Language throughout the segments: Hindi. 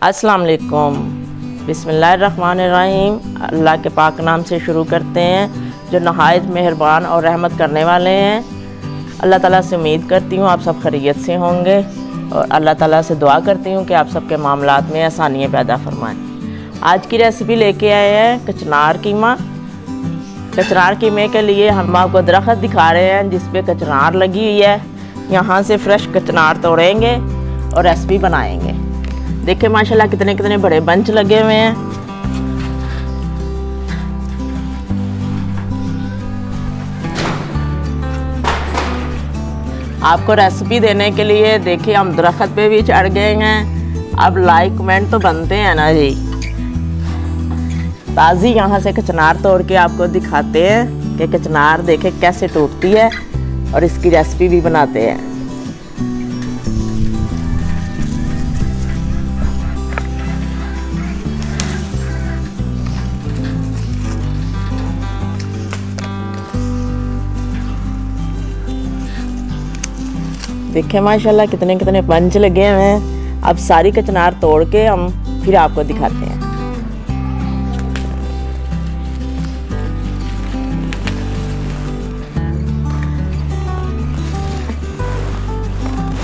अस्सलाम वालेकुम। बिस्मिल्लाहिर्रहमानिर्रहीम। अल्लाह के पाक नाम से शुरू करते हैं जो नहायत मेहरबान और रहमत करने वाले हैं। अल्लाह ताला से उम्मीद करती हूँ आप सब खैरियत से होंगे और अल्लाह ताला से दुआ करती हूँ कि आप सबके मामलात में आसानियाँ पैदा फरमाएँ। आज की रेसिपी लेके आए हैं कचनार कीमा। कचनार कीमे के लिए हम आपको दरख्त दिखा रहे हैं जिस पे कचनार लगी हुई है। यहाँ से फ्रेश कचनार तोड़ेंगे और रेसिपी बनाएंगे। देखिए माशाल्लाह कितने कितने बड़े बंच लगे हुए हैं। आपको रेसिपी देने के लिए देखिए हम दरख्त पे भी चढ़ गए हैं। अब लाइक कमेंट तो बनते हैं ना जी। ताज़ी यहाँ से कचनार तोड़ के आपको दिखाते हैं कि कचनार देखे कैसे टूटती है और इसकी रेसिपी भी बनाते हैं। देखें माशाल्लाह कितने कितने पंच लगे हुए हैं। अब सारी कचनार तोड़ के हम फिर आपको दिखाते हैं।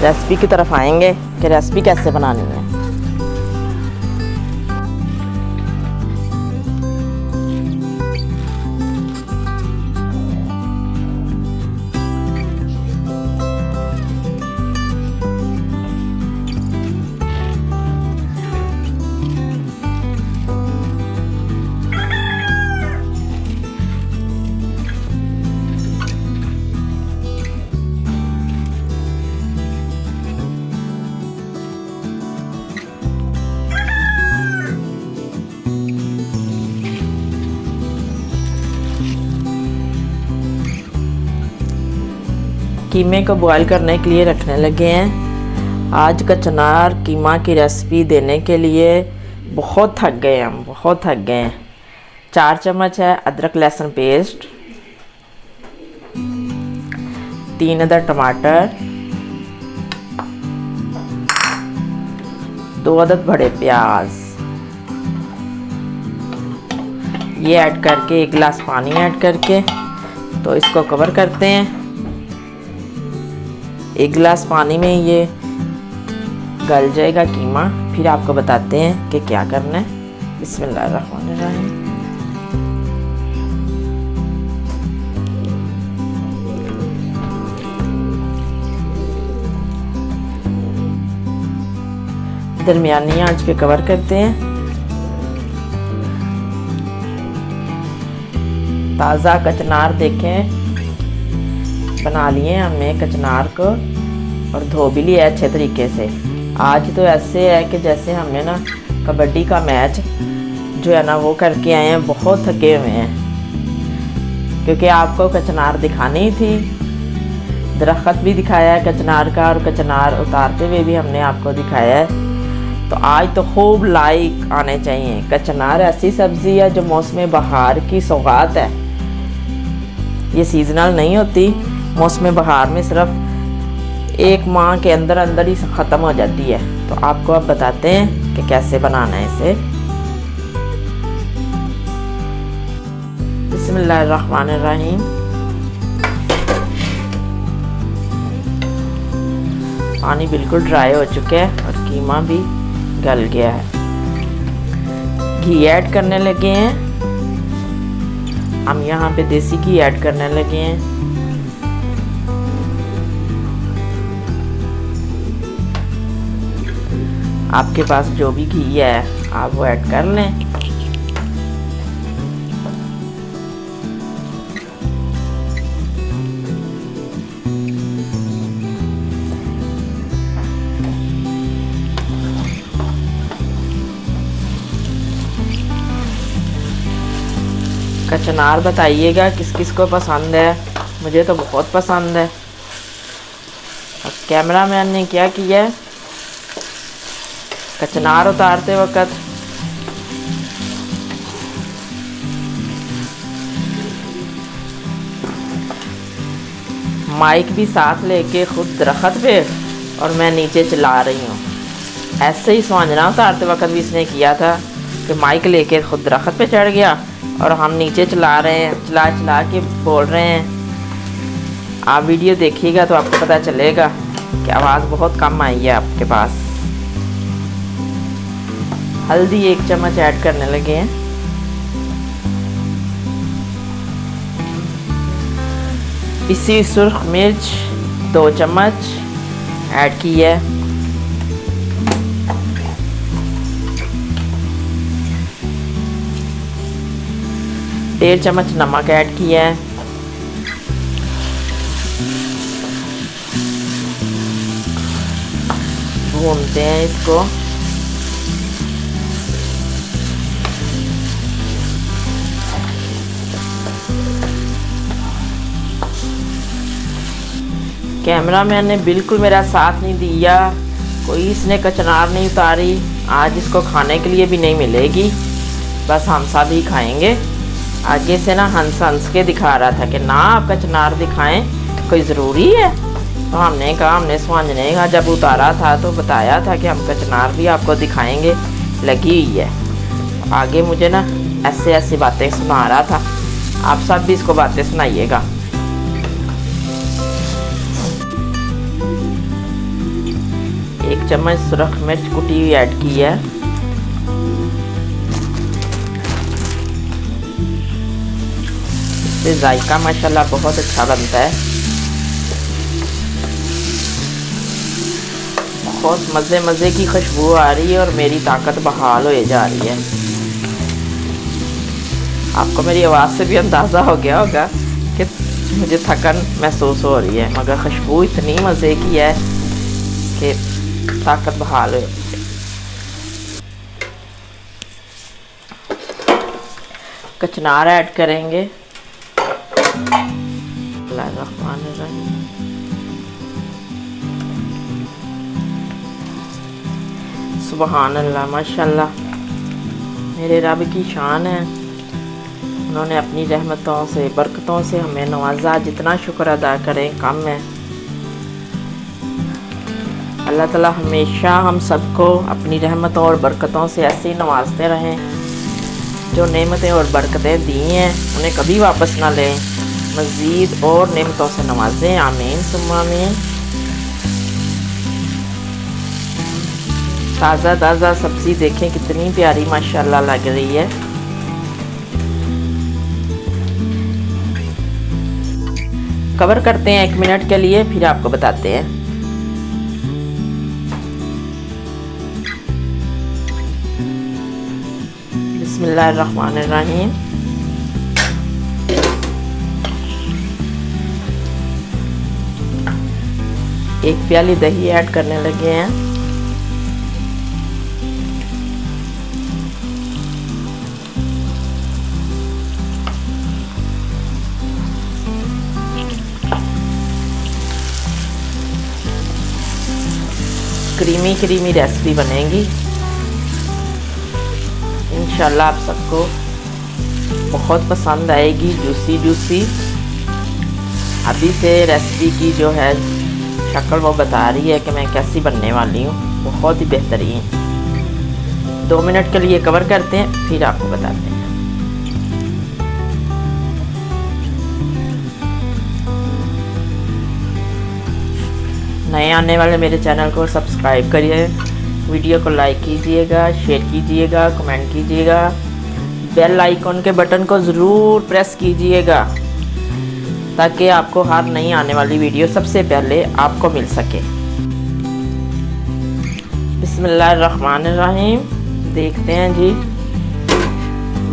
रेसिपी की तरफ आएंगे कि रेसिपी कैसे बनानी है। कीमे को बॉईल करने के लिए रखने लगे हैं। आज कचनार कीमा की रेसिपी देने के लिए बहुत थक गए हम, बहुत थक गए हैं। 4 चम्मच है अदरक लहसुन पेस्ट, 3 अदद टमाटर, 2 अदद बड़े प्याज, ये ऐड करके 1 गिलास पानी ऐड करके तो इसको कवर करते हैं। 1 गिलास पानी में ये गल जाएगा कीमा। फिर आपको बताते हैं कि क्या करना है। बिस्मिल्लाहिर्रहमानिर्रहीम। दरमियानी आंच पे कवर करते हैं। ताज़ा कचनार देखें बना लिए हमने कचनार को और धो भी लिया अच्छे तरीके से। आज तो ऐसे है कि जैसे हमने ना कबड्डी का मैच जो है ना वो करके आए हैं। बहुत थके हुए हैं क्योंकि आपको कचनार दिखानी ही थी। दरख्त भी दिखाया है कचनार का और कचनार उतारते हुए भी हमने आपको दिखाया है। तो आज तो खूब लाइक आने चाहिए। कचनार ऐसी सब्ज़ी है जो मौसम बहार की सौगात है। ये सीजनल नहीं होती। मौसम बहार में सिर्फ 1 माह के अंदर अंदर ही ख़त्म हो जाती है। तो आपको अब बताते हैं कि कैसे बनाना है इसे। बिस्मिल्लाहिर्रहमानिर्रहीम। पानी बिल्कुल ड्राई हो चुका है और कीमा भी गल गया है। घी ऐड करने लगे हैं हम। यहाँ पे देसी घी ऐड करने लगे हैं। आपके पास जो भी घी है आप वो ऐड कर लें। कचनार बताइएगा किस किस को पसंद है। मुझे तो बहुत पसंद है। अब कैमरामैन ने क्या किया है, कचनार उतारते वक्त माइक भी साथ लेके खुद दरख्त पे और मैं नीचे चला रही हूँ। ऐसे ही स्वांजना उतारते वक्त भी इसने किया था कि माइक लेके खुद दरख्त पे चढ़ गया और हम नीचे चला रहे हैं, चला चला के बोल रहे हैं। आप वीडियो देखिएगा तो आपको पता चलेगा कि आवाज़ बहुत कम आई है आपके पास। हल्दी 1 चम्मच ऐड करने लगे हैं। पिसी सुर्ख मिर्च 2 चम्मच ऐड की है। डेढ़ चम्मच नमक ऐड किया है। भूनते हैं इसको। कैमरामैन ने बिल्कुल मेरा साथ नहीं दिया, कोई इसने कचनार नहीं उतारी। आज इसको खाने के लिए भी नहीं मिलेगी, बस हम सब ही खाएंगे। आगे से ना हंस हंस के दिखा रहा था कि ना आप कचनार दिखाएं, कोई ज़रूरी है। तो हमने कहा, हमने स्वांजने का जब उतारा था तो बताया था कि हम कचनार भी आपको दिखाएंगे, लगी हुई है। आगे मुझे ना ऐसे ऐसी बातें सुना रहा था। आप सब भी इसको बातें सुनाइएगा। एक चम्मच सुरख मिर्च कुटी हुई ऐड की है। इससे जायका माशाल्लाह बहुत अच्छा बनता है। बहुत मज़े मज़े की खुशबू आ रही है और मेरी ताकत बहाल हो जा रही है। आपको मेरी आवाज़ से भी अंदाज़ा हो गया होगा कि मुझे थकन महसूस हो रही है, मगर खुशबू इतनी मज़े की है कि ताकत बहाल हो। कचनार ऐड करेंगे। सुबहान अल्लाह, माशाल्लाह, मेरे रब की शान है। उन्होंने अपनी रहमतों से, बरकतों से हमें नवाजा। जितना शुक्र अदा करें कम है। अल्लाह ताला हमेशा हम सबको अपनी रहमतों और बरकतों से ऐसे ही नवाजते रहें। जो नेमतें और बरकतें दी हैं उन्हें कभी वापस ना लें, मज़ीद और नेमतों से नवाजें। आमीन सुम्मा आमीन। ताज़ा ताज़ा सब्ज़ी देखें कितनी प्यारी माशाल्लाह लग रही है। कवर करते हैं 1 मिनट के लिए, फिर आपको बताते हैं। बिस्मिल्लाहिर्रहमानिर्रहीम। एक प्याली दही ऐड करने लगे हैं। क्रीमी क्रीमी रेसिपी बनेगी इंशाल्लाह। आप सबको बहुत पसंद आएगी, जूसी जूसी। अभी से रेसिपी की जो है शक्ल वो बता रही है कि मैं कैसी बनने वाली हूँ, बहुत ही बेहतरीन। 2 मिनट के लिए कवर करते हैं, फिर आपको बताते हैं। नए आने वाले मेरे चैनल को सब्सक्राइब करिए, वीडियो को लाइक कीजिएगा, शेयर कीजिएगा, कमेंट कीजिएगा, बेल आइकन के बटन को ज़रूर प्रेस कीजिएगा ताकि आपको हर नई आने वाली वीडियो सबसे पहले आपको मिल सके। बिस्मिल्लाहिर्रहमानिर्रहीम। देखते हैं जी।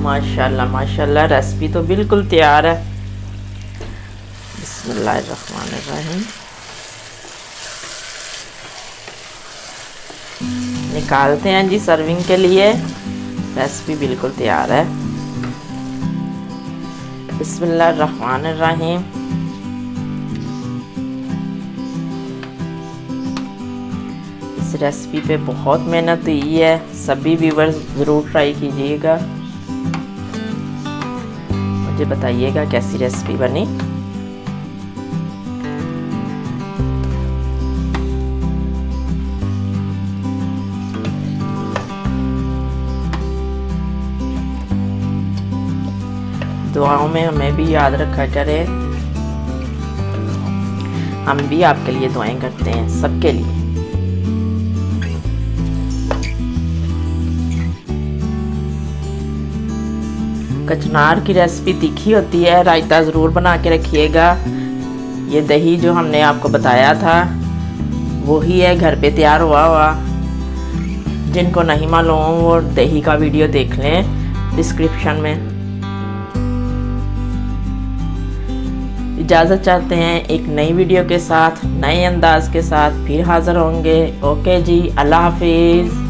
माशाल्लाह माशाल्लाह, रेसिपी तो बिल्कुल तैयार है। बिस्मिल्लाहिर्रहमानिर्रहीम। निकालते हैं जी सर्विंग के लिए। रेसिपी बिल्कुल तैयार है। बिस्मिल्लाहिर्रहमानिर्रहीम। इस रेसिपी पे बहुत मेहनत हुई है, सभी व्यूअर्स ज़रूर ट्राई कीजिएगा। मुझे बताइएगा कैसी रेसिपी बनी। दुआओं में हमें भी याद रखा करें। हम भी आपके लिए दुआएं करते हैं, सबके लिए। कचनार की रेसिपी तीखी होती है, रायता ज़रूर बना के रखिएगा। ये दही जो हमने आपको बताया था वही है, घर पे तैयार हुआ। जिनको नहीं मालूम वो दही का वीडियो देख लें डिस्क्रिप्शन में। इजाज़त चाहते हैं, एक नई वीडियो के साथ, नए अंदाज के साथ फिर हाज़िर होंगे। ओके जी, अल्लाह हाफिज़।